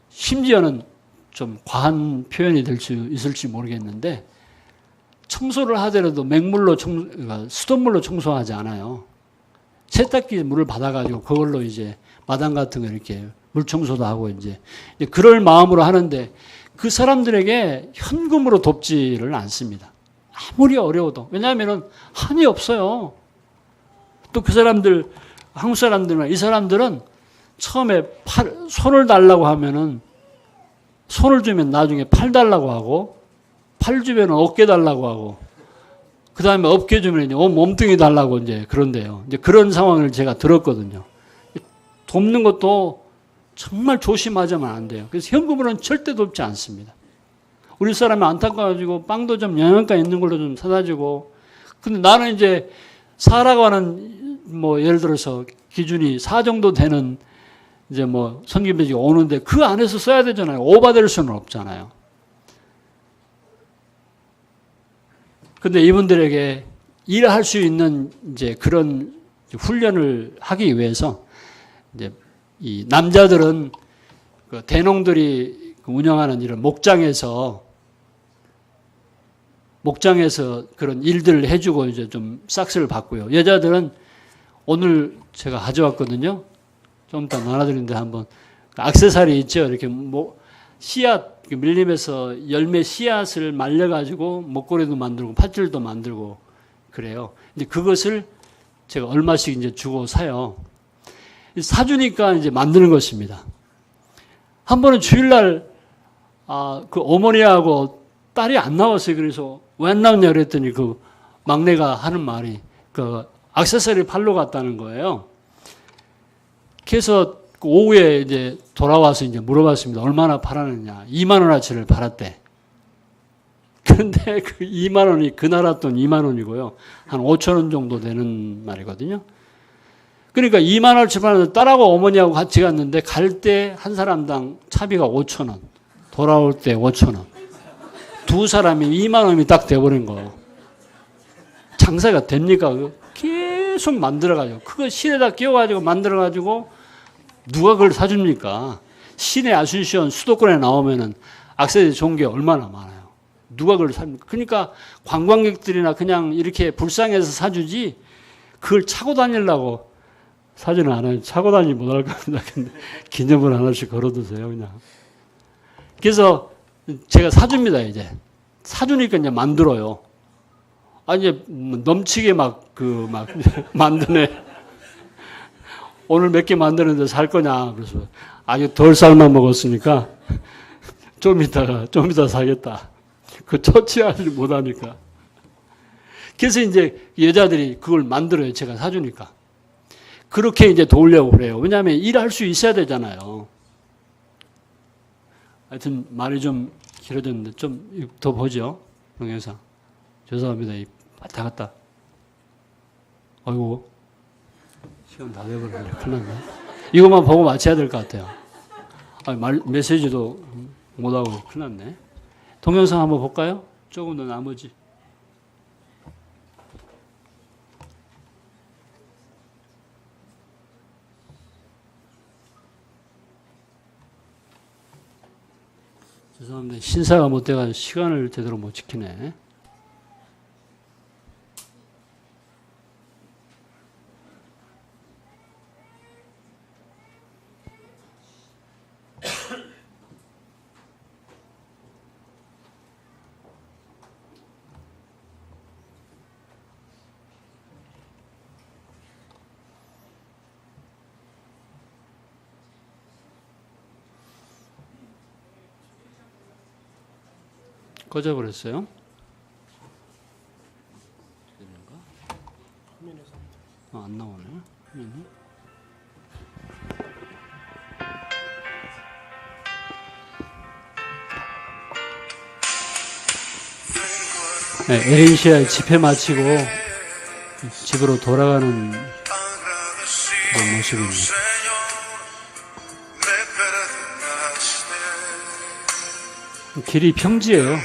심지어는 좀 과한 표현이 될 수 있을지 모르겠는데, 청소를 하더라도 맹물로 수돗물로 청소하지 않아요. 세탁기 물을 받아가지고 그걸로 이제 마당 같은 거 이렇게 물 청소도 하고 이제 그럴 마음으로 하는데, 그 사람들에게 현금으로 돕지를 않습니다. 아무리 어려워도. 왜냐하면 한이 없어요. 또 그 사람들, 한국 사람들이나 이 사람들은 처음에 손을 달라고 하면은 손을 주면 나중에 팔 달라고 하고, 팔 주면 어깨 달라고 하고, 그 다음에 어깨 주면 이제 몸뚱이 달라고 이제 그런데요. 이제 그런 상황을 제가 들었거든요. 돕는 것도 정말 조심하자면 안 돼요. 그래서 현금으로는 절대 돕지 않습니다. 우리 사람이 안타까워가지고 빵도 좀 영양가 있는 걸로 좀 사다 주고, 근데 나는 이제 사라고 하는 뭐 예를 들어서 기준이 4 정도 되는 이제 뭐 선교비가 오는데 그 안에서 써야 되잖아요. 오바될 수는 없잖아요. 근데 이분들에게 일할 수 있는 이제 그런 훈련을 하기 위해서 이제 이 남자들은 그 대농들이 운영하는 이런 목장에서 그런 일들을 해주고 이제 좀 싹스를 받고요. 여자들은 오늘 제가 가져왔거든요. 좀 이따 나눠드리는데 한번 액세서리 있죠. 이렇게 뭐 씨앗 밀림에서 열매 씨앗을 말려가지고 목걸이도 만들고 팥줄도 만들고 그래요. 근데 그것을 제가 얼마씩 이제 주고 사요. 사주니까 이제 만드는 것입니다. 한 번은 주일날 그 어머니하고 딸이 안 나왔어요. 그래서 왜 안 나왔냐 그랬더니 그 막내가 하는 말이 그 액세서리 팔러 갔다는 거예요. 그래서 오후에 이제 돌아와서 이제 물어봤습니다. 얼마나 팔았느냐. 2만 원어치를 팔았대. 그런데 그 2만 원이 그 나라 돈 2만 원이고요. 한 5천 원 정도 되는 말이거든요. 그러니까 2만 원어치 팔았는데 딸하고 어머니하고 같이 갔는데 갈 때 한 사람당 차비가 5천 원. 돌아올 때 5천 원. 두 사람이 2만 원이 딱 돼버린 거예요. 장사가 됩니까? 계속 만들어가지고 그거 실에다 끼워가지고 만들어가지고 누가 그걸 사줍니까? 시내 아순시원 수도권에 나오면은 액세서리 좋은 게 얼마나 많아요. 누가 그걸 삽니까? 그러니까 관광객들이나 그냥 이렇게 불쌍해서 사주지 그걸 차고 다니려고 사주는 않아요. 차고 다니지 못할 겁니다. 근데 기념을 하나씩 걸어두세요, 그냥. 그래서 제가 사줍니다, 이제. 사주니까 이제 만들어요. 이제 넘치게 막 만드네. 오늘 몇 개 만드는데 살 거냐. 그래서 아주 덜 삶아 먹었으니까 좀 이따 사겠다. 그 처치하지 못하니까. 그래서 이제 여자들이 그걸 만들어요. 제가 사주니까. 그렇게 이제 도우려고 그래요. 왜냐하면 일할 수 있어야 되잖아요. 하여튼 말이 좀 길어졌는데 좀 더 보죠. 동영상. 죄송합니다. 왔다 갔다. 아이고. 시간 다 돼버렸네. 큰일 났네. 이것만 보고 마쳐야 될 것 같아요. 메시지도 못하고 큰일 났네. 동영상 한번 볼까요? 조금 더 나머지. 죄송합니다. 신사가 못 돼가지고 시간을 제대로 못 지키네. 꺼져버렸어요. 안 나오네. 네, 에이시아 집회 마치고 집으로 돌아가는 그런 모습입니다. 길이 평지예요.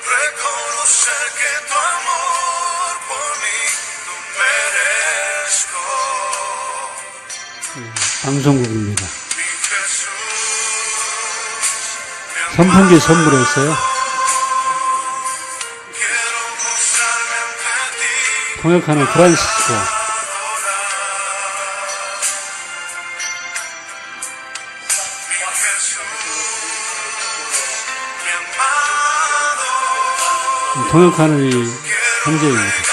Reconocer que tu amor por mí 방송국입니다. 선풍기 선물했어요. 통역하는 프란시스코. 통역하는 이 형제입니다.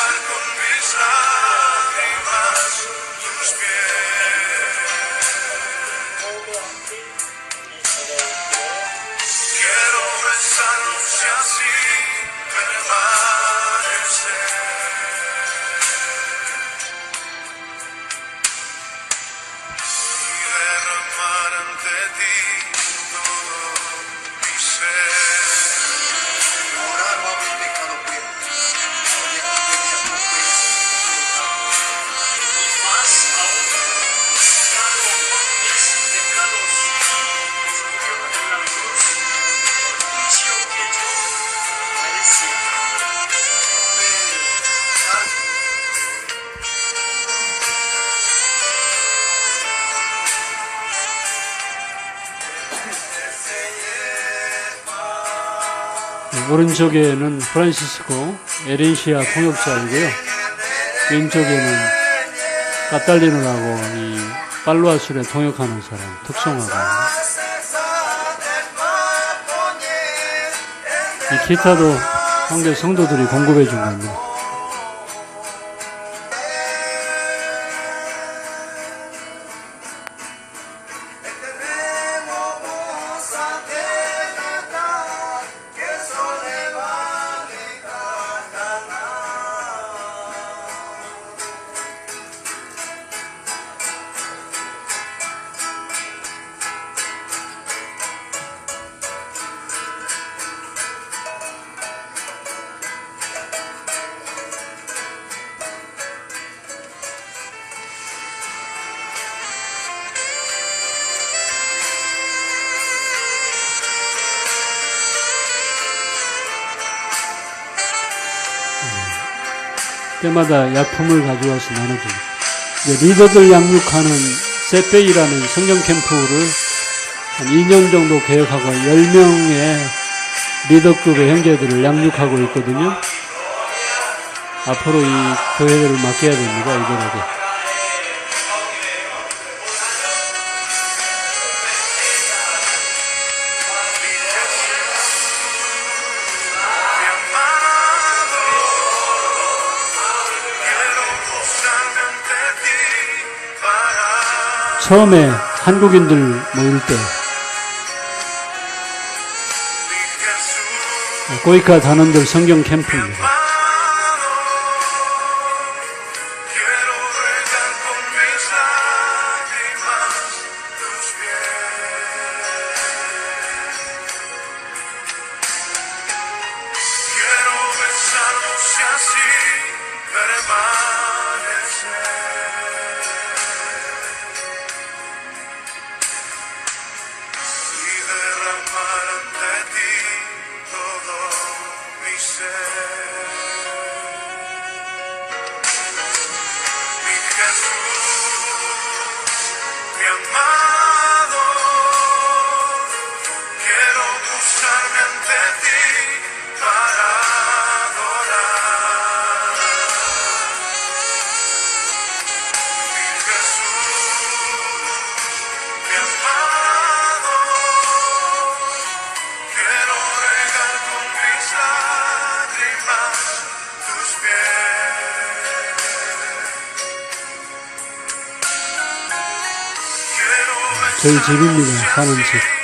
오른쪽에는 프란시스코 에렌시아 통역자이고요. 왼쪽에는 카탈리노라고 이 팔로아술에 통역하는 사람, 특성화가. 이 기타도 한국 성도들이 공급해 준 겁니다. 때마다 약품을 가져와서 나눠줍니다. 리더들 양육하는 세페이라는 성경 캠프를 한 2년 정도 계획하고 10명의 리더급의 형제들을 양육하고 있거든요. 앞으로 이 교회를 맡겨야 됩니다. 이들에게. 처음에 한국인들 모일 때 고이카 단원들 성경 캠프입니다. 저희 집입니다. 사는 집.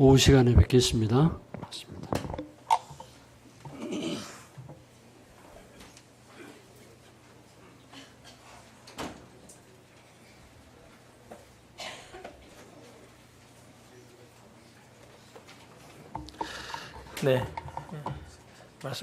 오후 시간에 뵙겠습니다. 고맙습니다. 네. 말씀